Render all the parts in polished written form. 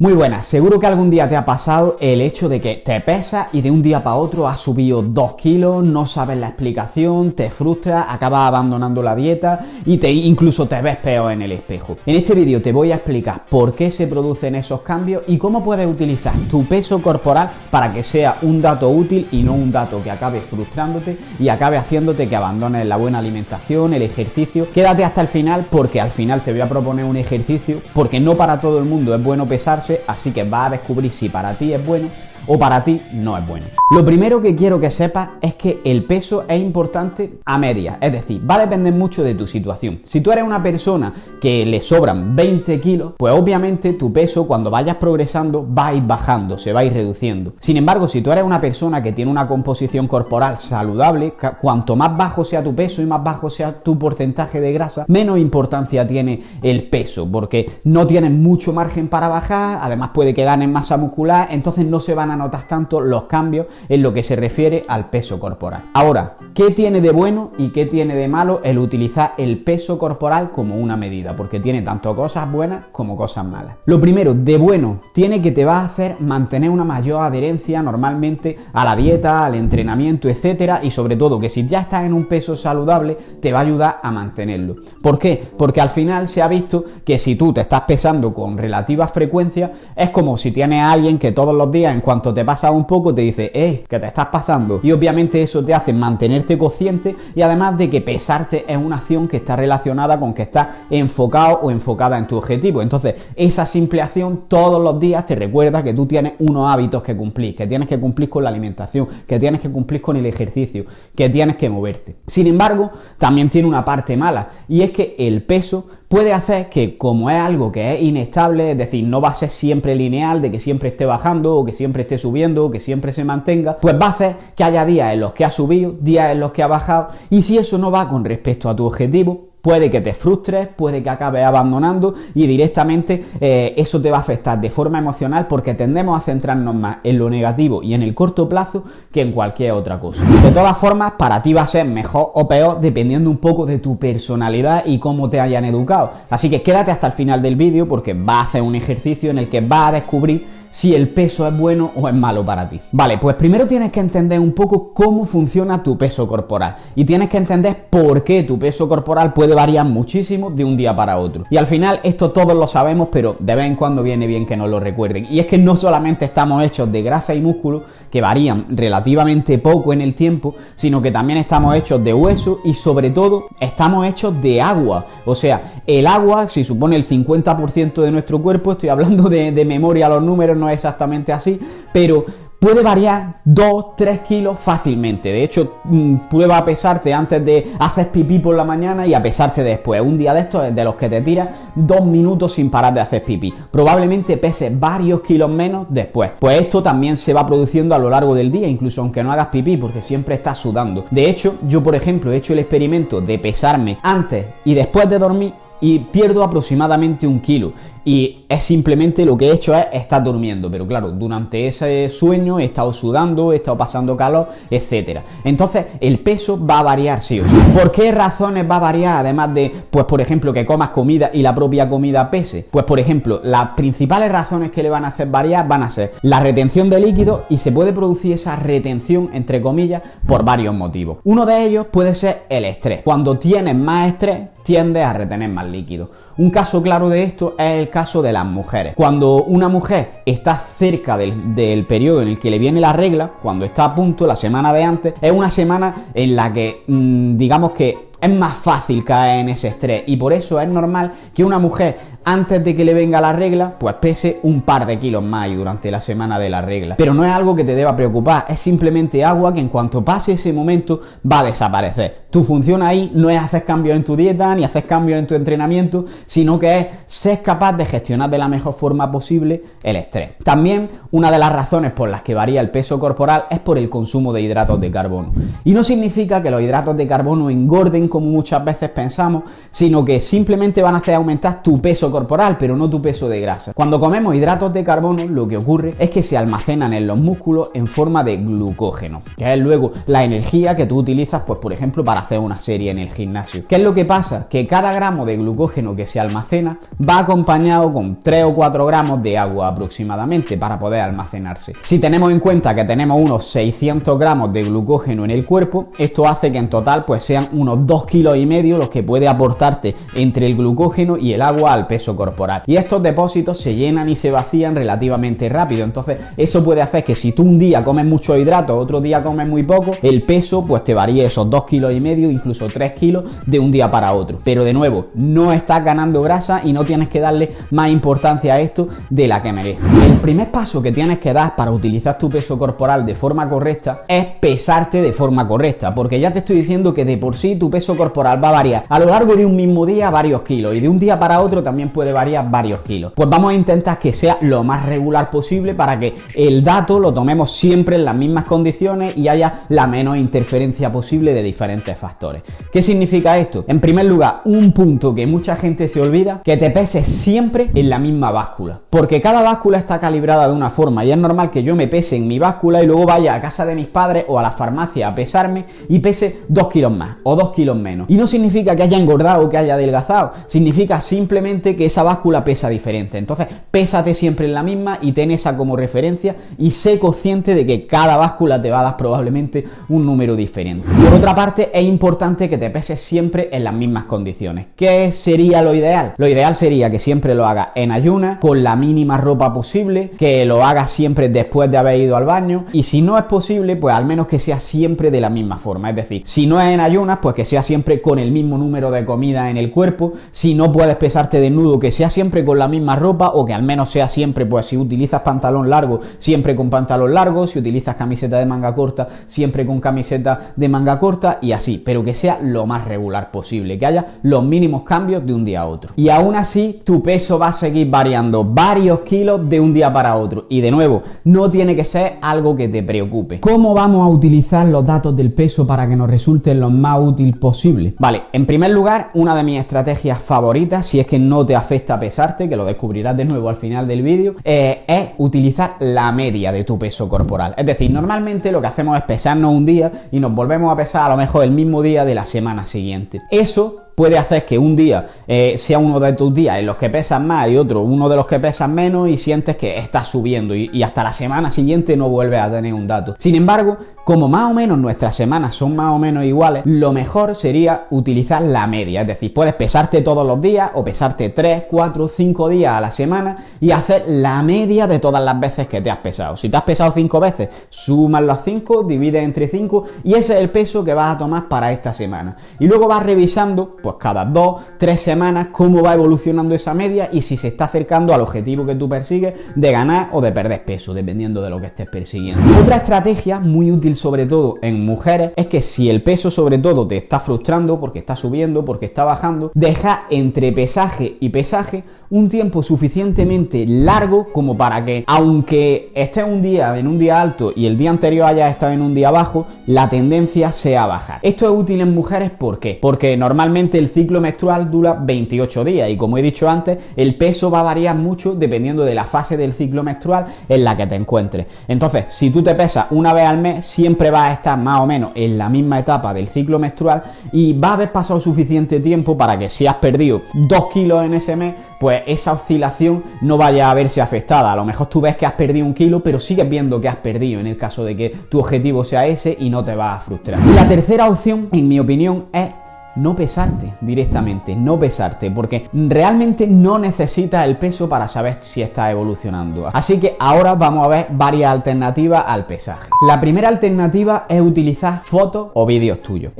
Muy buenas, seguro que algún día te ha pasado el hecho de que te pesas y de un día para otro has subido 2 kilos, no sabes la explicación, te frustras, acabas abandonando la dieta y incluso te ves peor en el espejo. En este vídeo te voy a explicar por qué se producen esos cambios y cómo puedes utilizar tu peso corporal para que sea un dato útil y no un dato que acabe frustrándote y acabe haciéndote que abandones la buena alimentación, el ejercicio. Quédate hasta el final porque al final te voy a proponer un ejercicio porque no para todo el mundo es bueno pesarse, así que vas a descubrir si para ti es bueno o para ti no es bueno. Lo primero que quiero que sepas es que el peso es importante a medias, es decir, va a depender mucho de tu situación. Si tú eres una persona que le sobran 20 kilos, pues obviamente tu peso cuando vayas progresando va a ir bajando, se va a ir reduciendo. Sin embargo, si tú eres una persona que tiene una composición corporal saludable, cuanto más bajo sea tu peso y más bajo sea tu porcentaje de grasa, menos importancia tiene el peso, porque no tienes mucho margen para bajar, además puede que ganes masa muscular, entonces no se van a notar tanto los cambios en lo que se refiere al peso corporal. Ahora, ¿qué tiene de bueno y qué tiene de malo el utilizar el peso corporal como una medida? Porque tiene tanto cosas buenas como cosas malas. Lo primero, de bueno, tiene que te va a hacer mantener una mayor adherencia normalmente a la dieta, al entrenamiento, etcétera, y sobre todo que si ya estás en un peso saludable, te va a ayudar a mantenerlo. ¿Por qué? Porque al final se ha visto que si tú te estás pesando con relativa frecuencia, es como si tienes a alguien que todos los días, en cuanto te pasa un poco, te dice, que te estás pasando. Y obviamente eso te hace mantenerte consciente y además de que pesarte es una acción que está relacionada con que estás enfocado o enfocada en tu objetivo. Entonces, esa simple acción todos los días te recuerda que tú tienes unos hábitos que cumplir, que tienes que cumplir con la alimentación, que tienes que cumplir con el ejercicio, que tienes que moverte. Sin embargo, también tiene una parte mala y es que el peso puede hacer que, como es algo que es inestable, es decir, no va a ser siempre lineal, de que siempre esté bajando o que siempre esté subiendo o que siempre se mantenga, pues va a hacer que haya días en los que ha subido, días en los que ha bajado, y si eso no va con respecto a tu objetivo, puede que te frustres, puede que acabes abandonando y directamente eso te va a afectar de forma emocional porque tendemos a centrarnos más en lo negativo y en el corto plazo que en cualquier otra cosa. De todas formas, para ti va a ser mejor o peor dependiendo un poco de tu personalidad y cómo te hayan educado. Así que quédate hasta el final del vídeo porque vas a hacer un ejercicio en el que vas a descubrir si el peso es bueno o es malo para ti. Vale, pues primero tienes que entender un poco cómo funciona tu peso corporal y tienes que entender por qué tu peso corporal puede variar muchísimo de un día para otro. Y al final esto todos lo sabemos, pero de vez en cuando viene bien que nos lo recuerden. Y es que no solamente estamos hechos de grasa y músculo, que varían relativamente poco en el tiempo, sino que también estamos hechos de hueso y sobre todo estamos hechos de agua. O sea, el agua, si supone el 50% de nuestro cuerpo, estoy hablando de memoria los números, no es exactamente así, pero puede variar 2-3 kilos fácilmente. De hecho, prueba a pesarte antes de hacer pipí por la mañana y a pesarte después. Un día de estos de los que te tiras 2 minutos sin parar de hacer pipí. Probablemente peses varios kilos menos después. Pues esto también se va produciendo a lo largo del día, incluso aunque no hagas pipí, porque siempre estás sudando. De hecho, yo por ejemplo he hecho el experimento de pesarme antes y después de dormir y pierdo aproximadamente 1 kilo. Y es simplemente lo que he hecho es estar durmiendo, pero claro, durante ese sueño he estado sudando, he estado pasando calor, etcétera. Entonces el peso va a variar sí o sí. ¿Por qué razones va a variar? Además de, pues por ejemplo, que comas comida y la propia comida pese. Pues por ejemplo, las principales razones que le van a hacer variar van a ser la retención de líquidos y se puede producir esa retención, entre comillas, por varios motivos. Uno de ellos puede ser el estrés. Cuando tienes más estrés, tiendes a retener más líquidos. Un caso claro de esto es el caso de las mujeres. Cuando una mujer está cerca del periodo en el que le viene la regla, cuando está a punto, la semana de antes, es una semana en la que, digamos que es más fácil caer en ese estrés y por eso es normal que una mujer antes de que le venga la regla pues pese un par de kilos más y durante la semana de la regla. Pero no es algo que te deba preocupar, es simplemente agua que en cuanto pase ese momento va a desaparecer. Tu función ahí no es hacer cambios en tu dieta ni hacer cambios en tu entrenamiento, sino que es ser capaz de gestionar de la mejor forma posible el estrés. También una de las razones por las que varía el peso corporal es por el consumo de hidratos de carbono. Y no significa que los hidratos de carbono engorden como muchas veces pensamos, sino que simplemente van a hacer aumentar tu peso corporal, pero no tu peso de grasa. Cuando comemos hidratos de carbono, lo que ocurre es que se almacenan en los músculos en forma de glucógeno, que es luego la energía que tú utilizas, pues por ejemplo, para hacer una serie en el gimnasio. ¿Qué es lo que pasa? Que cada gramo de glucógeno que se almacena va acompañado con 3 o 4 gramos de agua aproximadamente para poder almacenarse. Si tenemos en cuenta que tenemos unos 600 gramos de glucógeno en el cuerpo, esto hace que en total pues sean unos 2,5 kilos los que puede aportarte entre el glucógeno y el agua al peso corporal. Y estos depósitos se llenan y se vacían relativamente rápido, entonces eso puede hacer que si tú un día comes mucho hidratos, otro día comes muy poco, el peso pues te varíe esos 2,5 kilos, incluso 3 kilos de un día para otro. Pero de nuevo, no estás ganando grasa y no tienes que darle más importancia a esto de la que merece. El primer paso que tienes que dar para utilizar tu peso corporal de forma correcta es pesarte de forma correcta, porque ya te estoy diciendo que de por sí tu peso corporal va a variar a lo largo de un mismo día varios kilos y de un día para otro también puede variar varios kilos. Pues vamos a intentar que sea lo más regular posible para que el dato lo tomemos siempre en las mismas condiciones y haya la menos interferencia posible de diferentes factores. ¿Qué significa esto? En primer lugar, un punto que mucha gente se olvida, que te peses siempre en la misma báscula, porque cada báscula está calibrada de una forma y es normal que yo me pese en mi báscula y luego vaya a casa de mis padres o a la farmacia a pesarme y pese 2 kilos más o 2 kilos menos. Y no significa que haya engordado o que haya adelgazado, significa simplemente que esa báscula pesa diferente. Entonces, pésate siempre en la misma y ten esa como referencia y sé consciente de que cada báscula te va a dar probablemente un número diferente. Por otra parte, es importante que te peses siempre en las mismas condiciones. ¿Qué sería lo ideal? Lo ideal sería que siempre lo hagas en ayunas, con la mínima ropa posible, que lo hagas siempre después de haber ido al baño y si no es posible, pues al menos que sea siempre de la misma forma. Es decir, si no es en ayunas, pues que sea siempre con el mismo número de comida en el cuerpo. Si no puedes pesarte desnudo, que sea siempre con la misma ropa o que al menos sea siempre, pues si utilizas pantalón largo, siempre con pantalón largo, si utilizas camiseta de manga corta, siempre con camiseta de manga corta y así, pero que sea lo más regular posible, que haya los mínimos cambios de un día a otro. Y aún así, tu peso va a seguir variando varios kilos de un día para otro. Y de nuevo, no tiene que ser algo que te preocupe. ¿Cómo vamos a utilizar los datos del peso para que nos resulten lo más útil posible? Vale, en primer lugar, una de mis estrategias favoritas, si es que no te afecta pesarte, que lo descubrirás de nuevo al final del vídeo, es utilizar la media de tu peso corporal. Es decir, normalmente lo que hacemos es pesarnos un día y nos volvemos a pesar a lo mejor el mismo día de la semana siguiente. Eso puede hacer que un día sea uno de tus días en los que pesas más y otro uno de los que pesas menos y sientes que estás subiendo y hasta la semana siguiente no vuelves a tener un dato. Sin embargo, como más o menos nuestras semanas son más o menos iguales, lo mejor sería utilizar la media. Es decir, puedes pesarte todos los días o pesarte 3, 4, 5 días a la semana y hacer la media de todas las veces que te has pesado. Si te has pesado 5 veces, sumas las 5, divides entre 5 y ese es el peso que vas a tomar para esta semana. Y luego vas revisando pues cada 2, 3 semanas cómo va evolucionando esa media y si se está acercando al objetivo que tú persigues de ganar o de perder peso, dependiendo de lo que estés persiguiendo. Otra estrategia muy útil sobre todo en mujeres es que si el peso sobre todo te está frustrando porque está subiendo, porque está bajando, deja entre pesaje y pesaje un tiempo suficientemente largo como para que, aunque estés un día en un día alto y el día anterior hayas estado en un día bajo, la tendencia sea a bajar. Esto es útil en mujeres, ¿por qué? Porque normalmente el ciclo menstrual dura 28 días y como he dicho antes, el peso va a variar mucho dependiendo de la fase del ciclo menstrual en la que te encuentres. Entonces, si tú te pesas una vez al mes, siempre vas a estar más o menos en la misma etapa del ciclo menstrual y va a haber pasado suficiente tiempo para que si has perdido 2 kilos en ese mes, pues esa oscilación no vaya a verse afectada. A lo mejor tú ves que has perdido 1 kilo, pero sigues viendo que has perdido en el caso de que tu objetivo sea ese y no te vas a frustrar. Y la tercera opción, en mi opinión, es no pesarte directamente, no pesarte, porque realmente no necesitas el peso para saber si estás evolucionando. Así que ahora vamos a ver varias alternativas al pesaje. La primera alternativa es utilizar fotos o vídeos tuyos.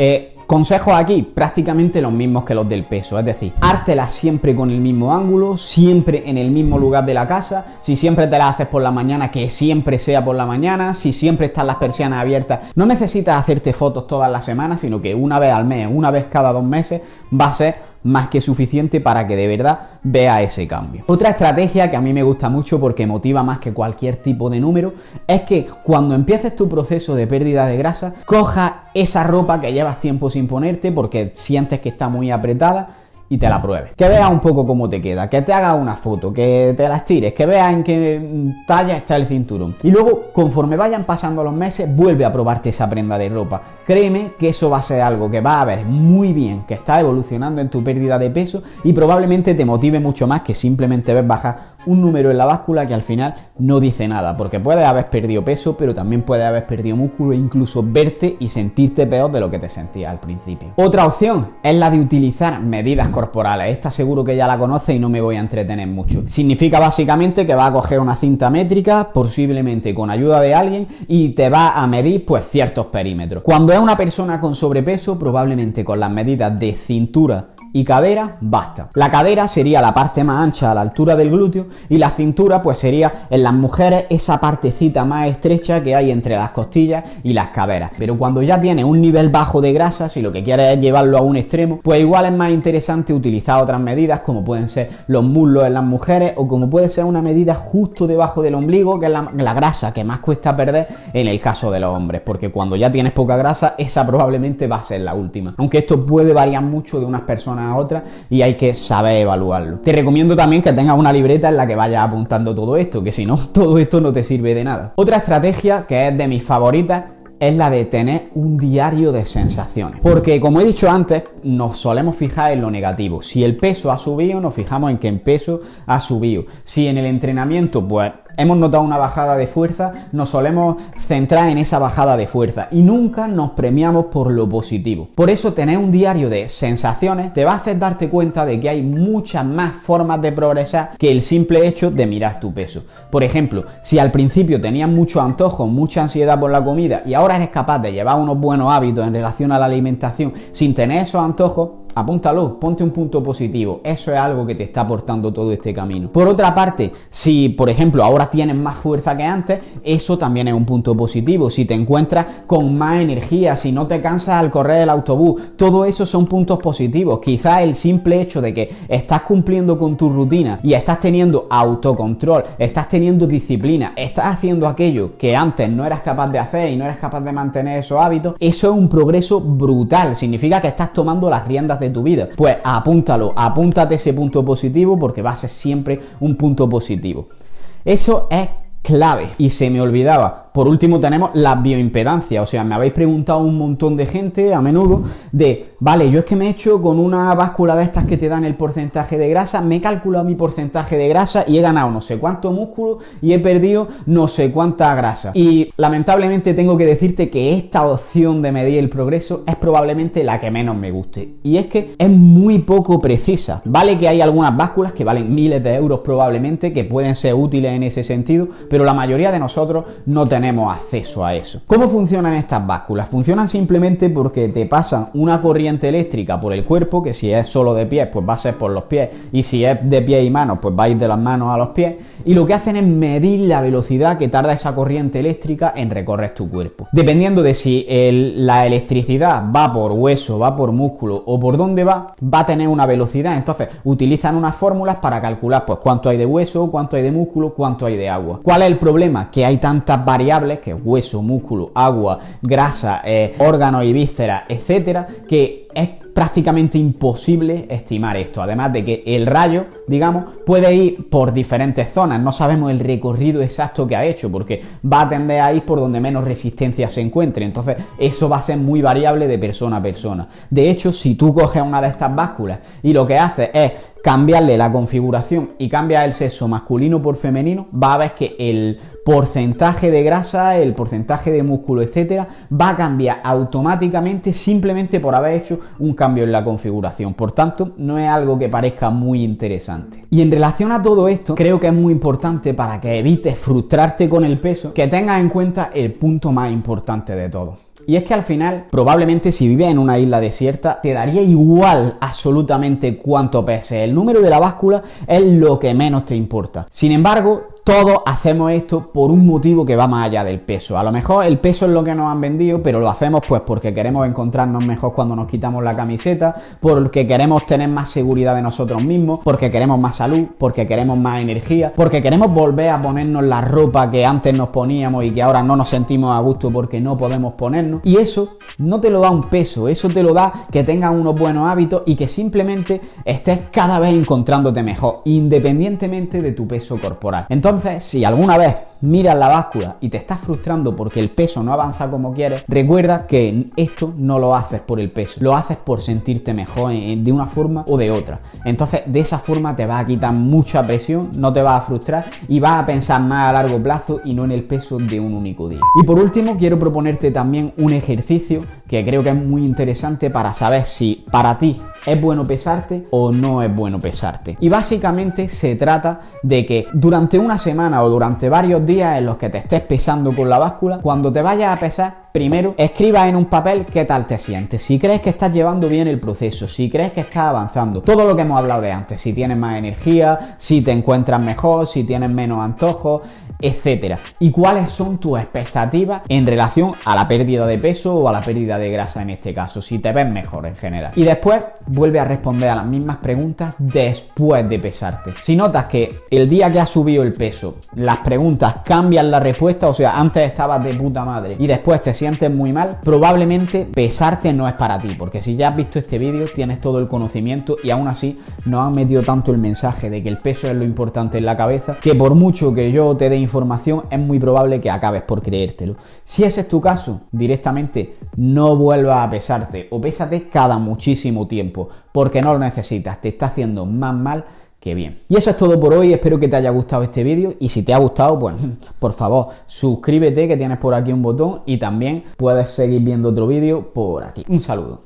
Consejos aquí prácticamente los mismos que los del peso, es decir, hártelas siempre con el mismo ángulo, siempre en el mismo lugar de la casa. Si siempre te las haces por la mañana, que siempre sea por la mañana. Si siempre están las persianas abiertas, no necesitas hacerte fotos todas las semanas, sino que una vez al mes, una vez cada 2 meses va a ser más que suficiente para que de verdad vea ese cambio. Otra estrategia que a mí me gusta mucho porque motiva más que cualquier tipo de número es que cuando empieces tu proceso de pérdida de grasa, cojas esa ropa que llevas tiempo sin ponerte porque sientes que está muy apretada y te la pruebes. Que veas un poco cómo te queda, que te hagas una foto, que te la estires, que veas en qué talla está el cinturón. Y luego, conforme vayan pasando los meses, vuelve a probarte esa prenda de ropa. Créeme que eso va a ser algo que vas a ver muy bien, que está evolucionando en tu pérdida de peso y probablemente te motive mucho más que simplemente ver bajar un número en la báscula que al final no dice nada, porque puedes haber perdido peso, pero también puedes haber perdido músculo e incluso verte y sentirte peor de lo que te sentías al principio. Otra opción es la de utilizar medidas corporales. Esta seguro que ya la conoces y no me voy a entretener mucho. Significa básicamente que vas a coger una cinta métrica, posiblemente con ayuda de alguien, y te va a medir pues ciertos perímetros. Cuando es una persona con sobrepeso, probablemente con las medidas de cintura y cadera basta. La cadera sería la parte más ancha a la altura del glúteo y la cintura pues sería en las mujeres esa partecita más estrecha que hay entre las costillas y las caderas. Pero cuando ya tienes un nivel bajo de grasa, si lo que quieres es llevarlo a un extremo, pues igual es más interesante utilizar otras medidas como pueden ser los muslos en las mujeres o como puede ser una medida justo debajo del ombligo, que es la grasa que más cuesta perder en el caso de los hombres, porque cuando ya tienes poca grasa, esa probablemente va a ser la última. Aunque esto puede variar mucho de unas personas a otras y hay que saber evaluarlo. Te recomiendo también que tengas una libreta en la que vayas apuntando todo esto, que si no, todo esto no te sirve de nada. Otra estrategia que es de mis favoritas es la de tener un diario de sensaciones. Porque, como he dicho antes, nos solemos fijar en lo negativo. Si el peso ha subido, nos fijamos en que el peso ha subido. Si en el entrenamiento, pues hemos notado una bajada de fuerza, nos solemos centrar en esa bajada de fuerza y nunca nos premiamos por lo positivo. Por eso tener un diario de sensaciones te va a hacer darte cuenta de que hay muchas más formas de progresar que el simple hecho de mirar tu peso. Por ejemplo, si al principio tenías mucho antojo, mucha ansiedad por la comida y ahora eres capaz de llevar unos buenos hábitos en relación a la alimentación sin tener esos antojos, apúntalo, ponte un punto positivo. Eso es algo que te está aportando todo este camino. Por otra parte, si por ejemplo ahora tienes más fuerza que antes, eso también es un punto positivo. Si te encuentras con más energía, si no te cansas al correr el autobús, todo eso son puntos positivos. Quizás el simple hecho de que estás cumpliendo con tu rutina y estás teniendo autocontrol, estás teniendo disciplina, estás haciendo aquello que antes no eras capaz de hacer y no eras capaz de mantener esos hábitos, eso es un progreso brutal. Significa que estás tomando las riendas de tu vida. Pues apúntalo, apúntate ese punto positivo porque va a ser siempre un punto positivo. Eso es clave. Y se me olvidaba. Por último tenemos la bioimpedancia, o sea, me habéis preguntado un montón de gente a menudo de, vale, yo es que me he hecho con una báscula de estas que te dan el porcentaje de grasa, me he calculado mi porcentaje de grasa y he ganado no sé cuánto músculo y he perdido no sé cuánta grasa. Y lamentablemente tengo que decirte que esta opción de medir el progreso es probablemente la que menos me guste. Y es que es muy poco precisa. Vale que hay algunas básculas que valen miles de euros probablemente, que pueden ser útiles en ese sentido, pero la mayoría de nosotros no tenemos acceso a eso. ¿Cómo funcionan estas básculas? Funcionan simplemente porque te pasan una corriente eléctrica por el cuerpo, que si es solo de pies, pues va a ser por los pies, y si es de pies y manos, pues va a ir de las manos a los pies, y lo que hacen es medir la velocidad que tarda esa corriente eléctrica en recorrer tu cuerpo. Dependiendo de si la electricidad va por hueso, va por músculo o por dónde va a tener una velocidad. Entonces utilizan unas fórmulas para calcular pues cuánto hay de hueso, cuánto hay de músculo, cuánto hay de agua. ¿Cuál es el problema? Que hay tantas variables, que hueso, músculo, agua, grasa, órganos y vísceras, etcétera, que es prácticamente imposible estimar esto. Además de que el rayo, digamos, puede ir por diferentes zonas. No sabemos el recorrido exacto que ha hecho porque va a tender a ir por donde menos resistencia se encuentre. Entonces eso va a ser muy variable de persona a persona. De hecho, si tú coges una de estas básculas y lo que haces es cambiarle la configuración y cambias el sexo masculino por femenino, va a ver que el porcentaje de grasa, el porcentaje de músculo, etcétera, va a cambiar automáticamente simplemente por haber hecho un cambio en la configuración. Por tanto, no es algo que parezca muy interesante. Y en relación a todo esto, creo que es muy importante, para que evites frustrarte con el peso, que tengas en cuenta el punto más importante de todo. Y es que al final, probablemente si vives en una isla desierta, te daría igual absolutamente cuánto pese. El número de la báscula es lo que menos te importa. Sin embargo, todos hacemos esto por un motivo que va más allá del peso. A lo mejor el peso es lo que nos han vendido, pero lo hacemos pues porque queremos encontrarnos mejor cuando nos quitamos la camiseta, porque queremos tener más seguridad de nosotros mismos, porque queremos más salud, porque queremos más energía, porque queremos volver a ponernos la ropa que antes nos poníamos y que ahora no nos sentimos a gusto porque no podemos ponernos. Y eso no te lo da un peso, eso te lo da que tengas unos buenos hábitos y que simplemente estés cada vez encontrándote mejor, independientemente de tu peso corporal. Entonces, si alguna vez miras la báscula y te estás frustrando porque el peso no avanza como quieres, recuerda que esto no lo haces por el peso, lo haces por sentirte mejor de una forma o de otra. Entonces, de esa forma te vas a quitar mucha presión, no te vas a frustrar y vas a pensar más a largo plazo y no en el peso de un único día. Y por último, quiero proponerte también un ejercicio que creo que es muy interesante para saber si para ti es bueno pesarte o no es bueno pesarte. Y básicamente se trata de que durante una semana o durante varios días en los que te estés pesando con la báscula, cuando te vayas a pesar, primero escriba en un papel qué tal te sientes, si crees que estás llevando bien el proceso, si crees que estás avanzando, todo lo que hemos hablado de antes, si tienes más energía, si te encuentras mejor, si tienes menos antojos, etcétera. Y cuáles son tus expectativas en relación a la pérdida de peso o a la pérdida de grasa en este caso, si te ves mejor en general. Y después vuelve a responder a las mismas preguntas después de pesarte. Si notas que el día que has subido el peso, las preguntas cambian la respuesta, o sea, antes estabas de puta madre y después te sientes muy mal, probablemente pesarte no es para ti, porque si ya has visto este vídeo tienes todo el conocimiento y aún así nos han metido tanto el mensaje de que el peso es lo importante en la cabeza, que por mucho que yo te dé información es muy probable que acabes por creértelo. Si ese es tu caso, directamente no vuelvas a pesarte o pésate cada muchísimo tiempo, porque no lo necesitas, te está haciendo más mal que bien. Y eso es todo por hoy, espero que te haya gustado este vídeo y si te ha gustado, pues por favor suscríbete, que tienes por aquí un botón y también puedes seguir viendo otro vídeo por aquí. Un saludo.